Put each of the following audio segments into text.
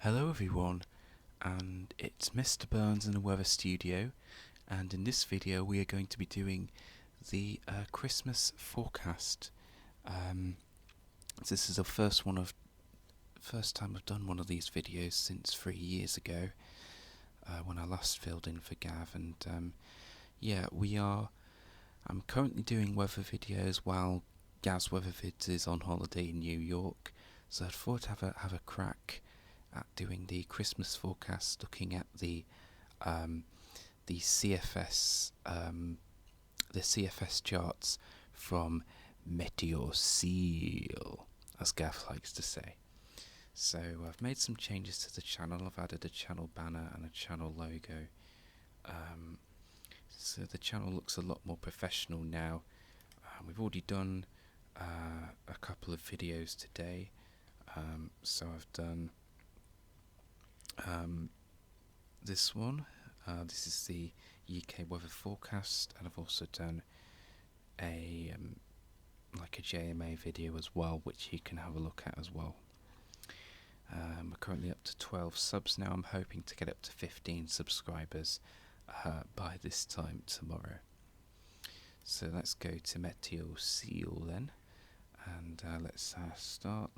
Hello everyone, and it's Mr. Burns in the weather studio, and in this video we are going to be doing the Christmas forecast. This is the first time I've done one of these videos since 3 years ago, when I last filled in for Gav, and I'm currently doing weather videos while Gav's weather vids is on holiday in New York, so I thought I'd have a crack at doing the Christmas forecast, looking at the CFS charts from Meteor Seal, as Gav likes to say. So I've made some changes to the channel. I've added a channel banner and a channel logo. So the channel looks a lot more professional now. We've already done a couple of videos today. So I've done this one. This is the UK weather forecast, and I've also done a JMA video as well, which you can have a look at as well. We're currently up to 12 subs now. I'm hoping to get up to 15 subscribers by this time tomorrow. So let's go to Meteor Seal then, and let's start.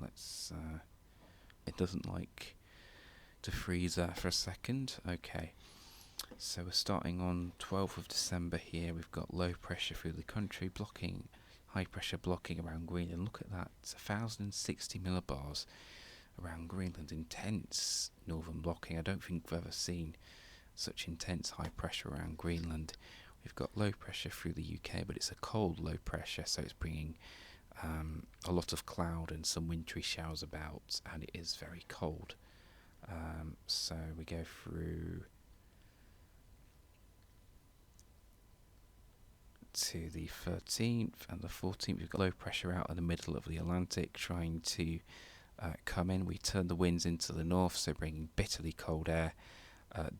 It doesn't like to freeze for a second. Okay, so we're starting on 12th of December here. We've got low pressure through the country, blocking high pressure blocking around Greenland. Look at that, it's 1060 millibars around Greenland. Intense northern blocking. I don't think we've ever seen such intense high pressure around Greenland. We've got low pressure through the UK, but it's a cold low pressure, so it's bringing a lot of cloud and some wintry showers about, and it is very cold. So we go through to the 13th and the 14th. We've got low pressure out in the middle of the Atlantic trying to come in. We turn the winds into the north, so bringing bitterly cold air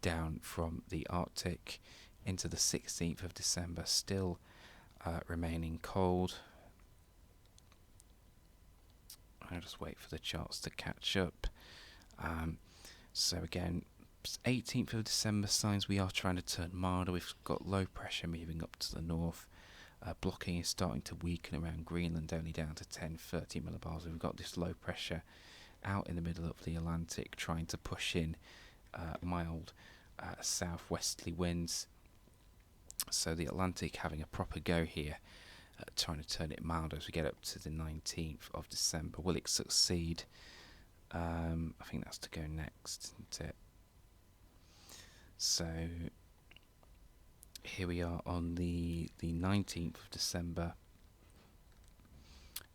down from the Arctic into the 16th of December, still remaining cold. I'll just wait for the charts to catch up. So again, 18th of December signs we are trying to turn milder. We've got low pressure moving up to the north. Blocking is starting to weaken around Greenland, only down to 10-30 millibars. We've got this low pressure out in the middle of the Atlantic trying to push in mild southwesterly winds. So the Atlantic having a proper go here, trying to turn it milder as we get up to the 19th of December. Will it succeed? I think that's to go next, isn't it? So here we are on the 19th of December,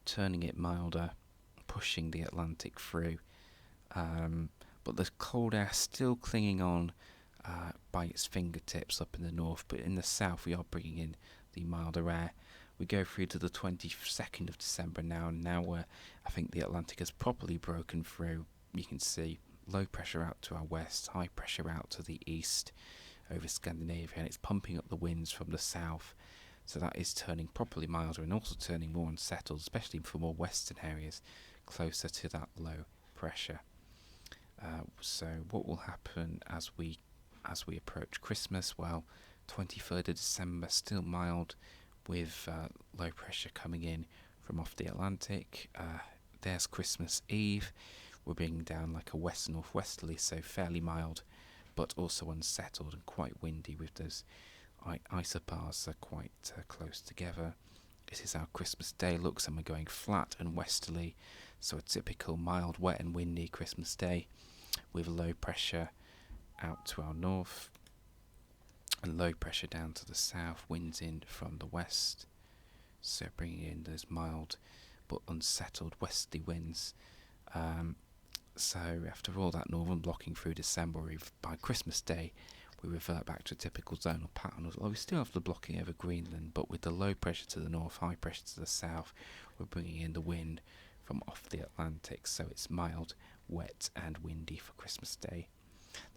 turning it milder, pushing the Atlantic through, but the cold air still clinging on by its fingertips up in the north, but in the south we are bringing in the milder air. We go through to the 22nd of December now, and now I think the Atlantic has properly broken through. You can see low pressure out to our west, high pressure out to the east over Scandinavia, and it's pumping up the winds from the south. So that is turning properly milder and also turning more unsettled, especially for more western areas closer to that low pressure. So what will happen as we approach Christmas? Well, 23rd of December, still mild, with low pressure coming in from off the Atlantic. There's Christmas Eve. We're bringing down like a west-northwesterly, so fairly mild, but also unsettled and quite windy, with those isobars are quite close together. This is how Christmas Day looks, and we're going flat and westerly, so a typical mild, wet and windy Christmas Day, with low pressure out to our north and low pressure down to the south, winds in from the west, so bringing in those mild but unsettled westerly winds. So after all that northern blocking through December, by Christmas Day we revert back to a typical zonal pattern. Although we still have the blocking over Greenland, but with the low pressure to the north, high pressure to the south, we're bringing in the wind from off the Atlantic, so it's mild, wet and windy for Christmas Day.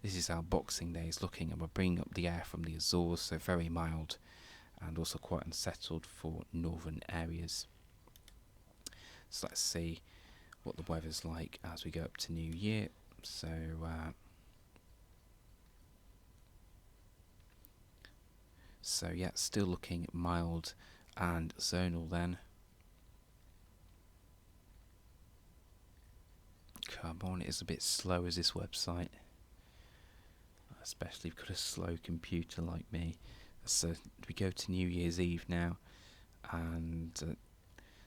This is how Boxing Day is looking, and we're bringing up the air from the Azores, so very mild and also quite unsettled for northern areas. So let's see what the weather's like as we go up to New Year. So yeah, still looking mild and zonal then. Come on, it is a bit slow as this website, especially if you've got a slow computer like me. So we go to New Year's Eve now, and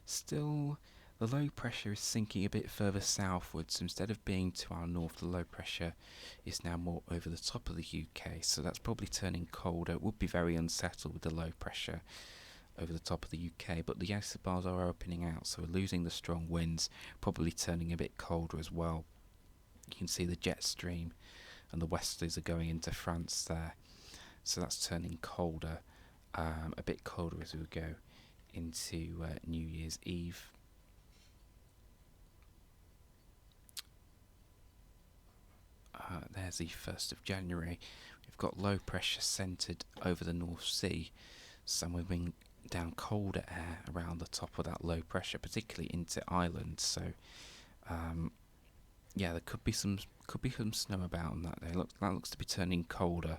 still the low pressure is sinking a bit further southwards. So instead of being to our north, the low pressure is now more over the top of the UK. So that's probably turning colder. It would be very unsettled with the low pressure over the top of the UK, but the isobars are opening out, so we're losing the strong winds, probably turning a bit colder as well. You can see the jet stream and the westerlies are going into France there, so that's turning colder, a bit colder as we go into New Year's Eve. There's the 1st of January. We've got low pressure centred over the North Sea, so we're moving down colder air around the top of that low pressure, particularly into Ireland. So yeah, there could be some snow about on that day. That looks to be turning colder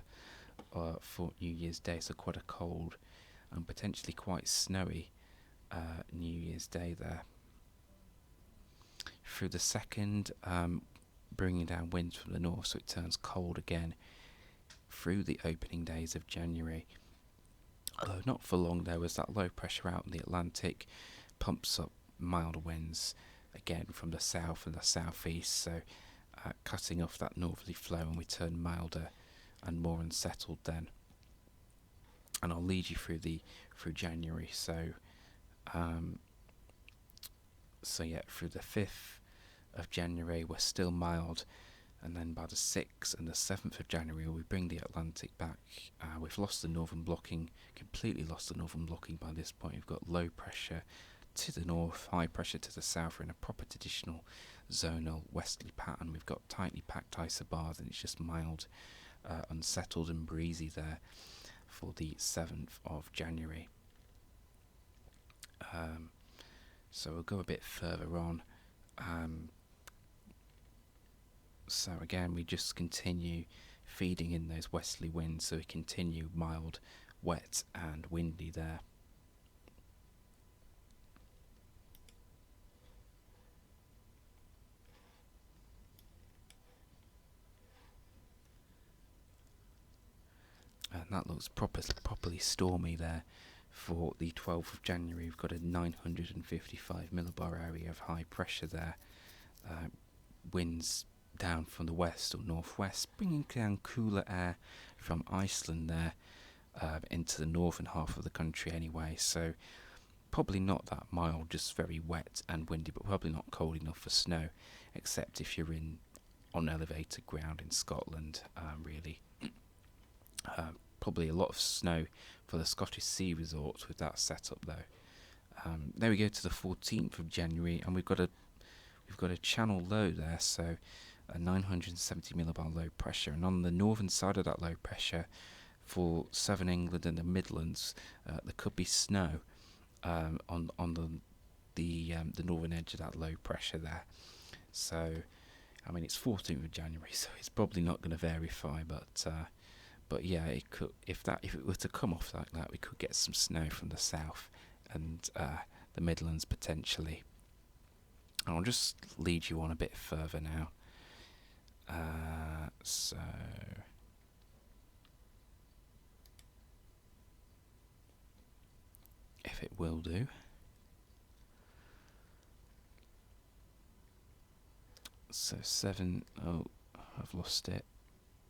for New Year's Day, so quite a cold and potentially quite snowy New Year's Day there. Through the 2nd, bringing down winds from the north, so it turns cold again through the opening days of January. Although not for long there, as that low pressure out in the Atlantic pumps up milder winds again from the south and the southeast, so cutting off that northerly flow, and we turn milder and more unsettled then. And I'll lead you through January. So yeah, through the 5th of January we're still mild, and then by the 6th and the 7th of January we bring the Atlantic back. We've lost the northern blocking, completely lost the northern blocking by this point. We've got low pressure to the north, high pressure to the south. We're in a proper traditional zonal westerly pattern. We've got tightly packed isobars, and it's just mild, unsettled and breezy there for the 7th of January. So we'll go a bit further on. So again, we just continue feeding in those westerly winds, so we continue mild, wet and windy there. And that looks properly stormy there for the 12th of January. We've got a 955 millibar area of high pressure there. Winds down from the west or northwest, bringing down cooler air from Iceland there into the northern half of the country anyway. So probably not that mild, just very wet and windy, but probably not cold enough for snow, except if you're on elevated ground in Scotland, really. Probably a lot of snow for the Scottish sea resorts with that setup though. There we go to the 14th of January, and we've got a channel low there, so a 970 millibar low pressure, and on the northern side of that low pressure for southern England and the Midlands, there could be snow on the northern edge of that low pressure there. So I mean, it's 14th of January, so it's probably not going to verify, but yeah, it could. If it were to come off like that, we could get some snow from the south and the Midlands potentially. And I'll just lead you on a bit further now. So if it will do. So 7, oh, I've lost it.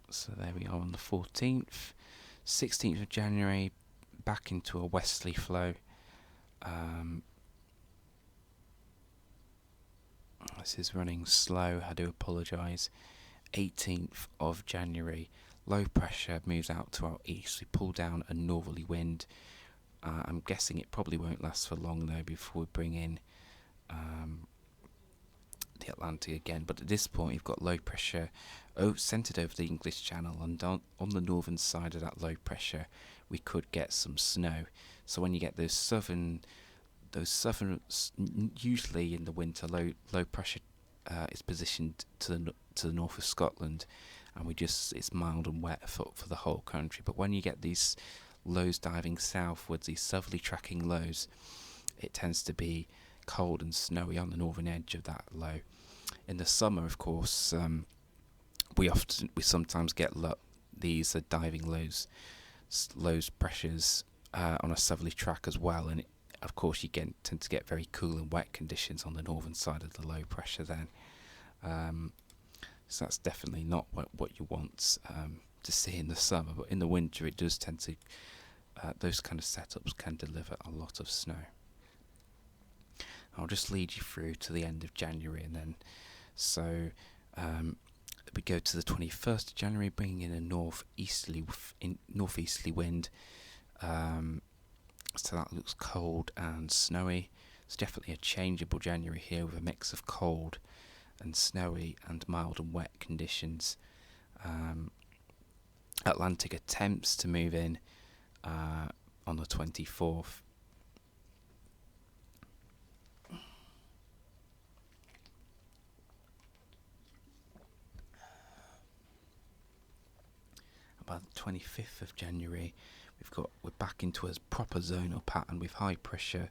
So there we are on the 14th. 16th of January, back into a westerly flow. This is running slow, I do apologise. 18th of January, low pressure moves out to our east. We pull down a northerly wind. I'm guessing it probably won't last for long though before we bring in the Atlantic again. But at this point we've got low pressure centred over the English Channel, and on the northern side of that low pressure we could get some snow. So when you get those southern, usually in the winter, low pressure it's positioned to the north of Scotland, and it's mild and wet for the whole country. But when you get these lows diving southwards, these southerly tracking lows, it tends to be cold and snowy on the northern edge of that low. In the summer, of course, we sometimes get these diving lows pressures on a southerly track as well, and of course you tend to get very cool and wet conditions on the northern side of the low pressure then. So that's definitely not what you want to see in the summer, but in the winter it does tend to, those kind of setups can deliver a lot of snow. I'll just lead you through to the end of January, and then we go to the 21st of January, bringing in a northeasterly wind. So that looks cold and snowy. It's definitely a changeable January here, with a mix of cold and snowy and mild and wet conditions. Atlantic attempts to move in on the 24th. By the 25th of January, we're back into a proper zonal pattern with high pressure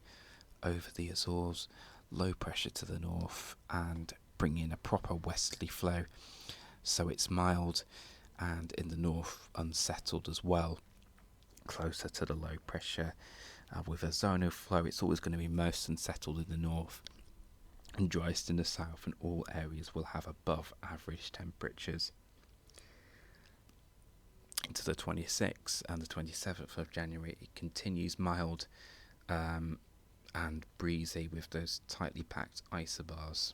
over the Azores, low pressure to the north, and bringing a proper westerly flow. So it's mild, and in the north unsettled as well, closer to the low pressure. With a zonal flow, it's always going to be most unsettled in the north and driest in the south, and all areas will have above average temperatures. Into the 26th and the 27th of January, it continues mild and breezy with those tightly packed isobars.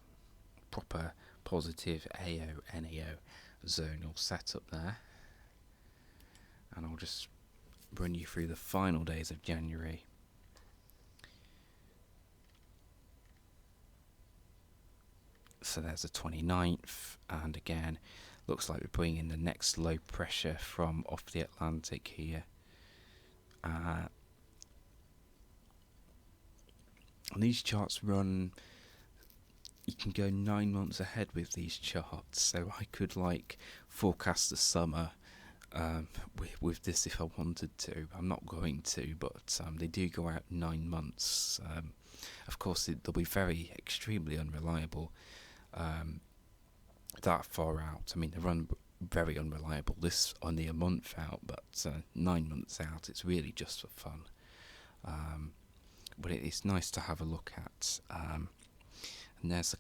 Proper positive AO-NAO zonal setup there. And I'll just run you through the final days of January. So there's the 29th, and again, looks like we're bringing in the next low pressure from off the Atlantic here. And these charts run, you can go 9 months ahead with these charts, so I could forecast the summer with this if I wanted to. I'm not going to, but they do go out 9 months. Of course, they'll be extremely unreliable that far out. I mean, they run very unreliable. This only a month out, but 9 months out, it's really just for fun. But it's nice to have a look at. And there's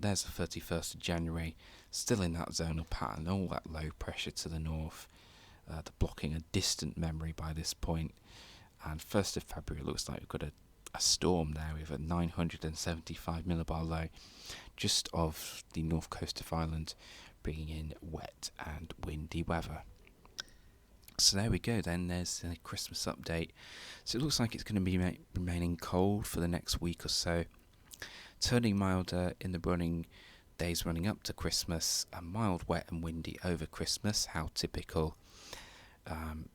there's the 31st of January, still in that zonal pattern, all that low pressure to the north, the blocking a distant memory by this point. And 1st of February, it looks like we've got a storm there with a 975 millibar low just off the north coast of Ireland, bringing in wet and windy weather. So there we go then, there's a Christmas update. So it looks like it's going to be remaining cold for the next week or so, turning milder in the days running up to Christmas, and mild, wet and windy over Christmas, how typical.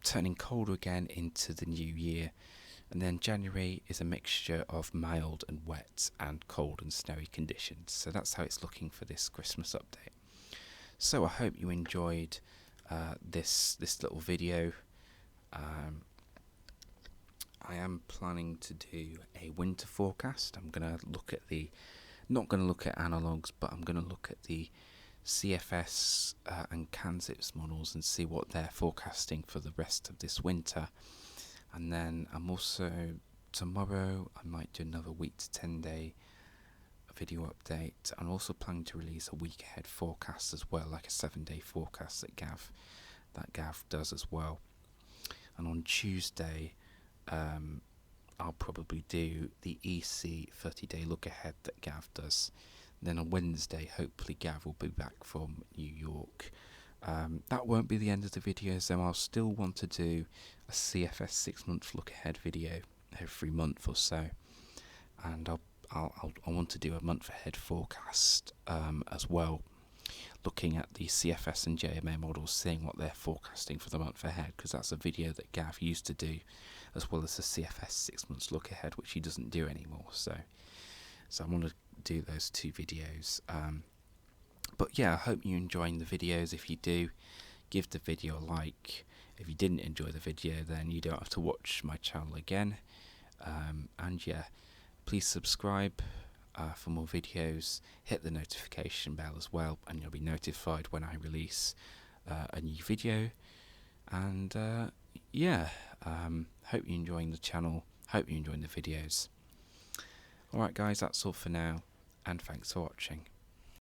Turning colder again into the new year, and then January is a mixture of mild and wet and cold and snowy conditions. So that's how it's looking for this Christmas update. So I hope you enjoyed this little video. I am planning to do a winter forecast. I'm going to look at not going to look at analogues, but I'm going to look at the CFS and CANZIPS models and see what they're forecasting for the rest of this winter. And then I'm also, tomorrow, I might do another week to 10 day video update. I'm also planning to release a week ahead forecast as well, like a 7-day forecast that Gav does as well. And on Tuesday, I'll probably do the EC 30-day look ahead that Gav does. And then on Wednesday, hopefully Gav will be back from New York. That won't be the end of the video, so I'll still want to do a CFS 6-month look ahead video every month or so, and I want to do a month ahead forecast as well, looking at the CFS and JMA models, seeing what they're forecasting for the month ahead, because that's a video that Gav used to do, as well as the CFS 6 months look ahead, which he doesn't do anymore. So I want to do those 2 videos. But yeah, I hope you're enjoying the videos. If you do, give the video a like. If you didn't enjoy the video, then you don't have to watch my channel again. And yeah, please subscribe for more videos. Hit the notification bell as well, and you'll be notified when I release a new video. And yeah, hope you're enjoying the channel. Hope you're enjoying the videos. Alright guys, that's all for now, and thanks for watching.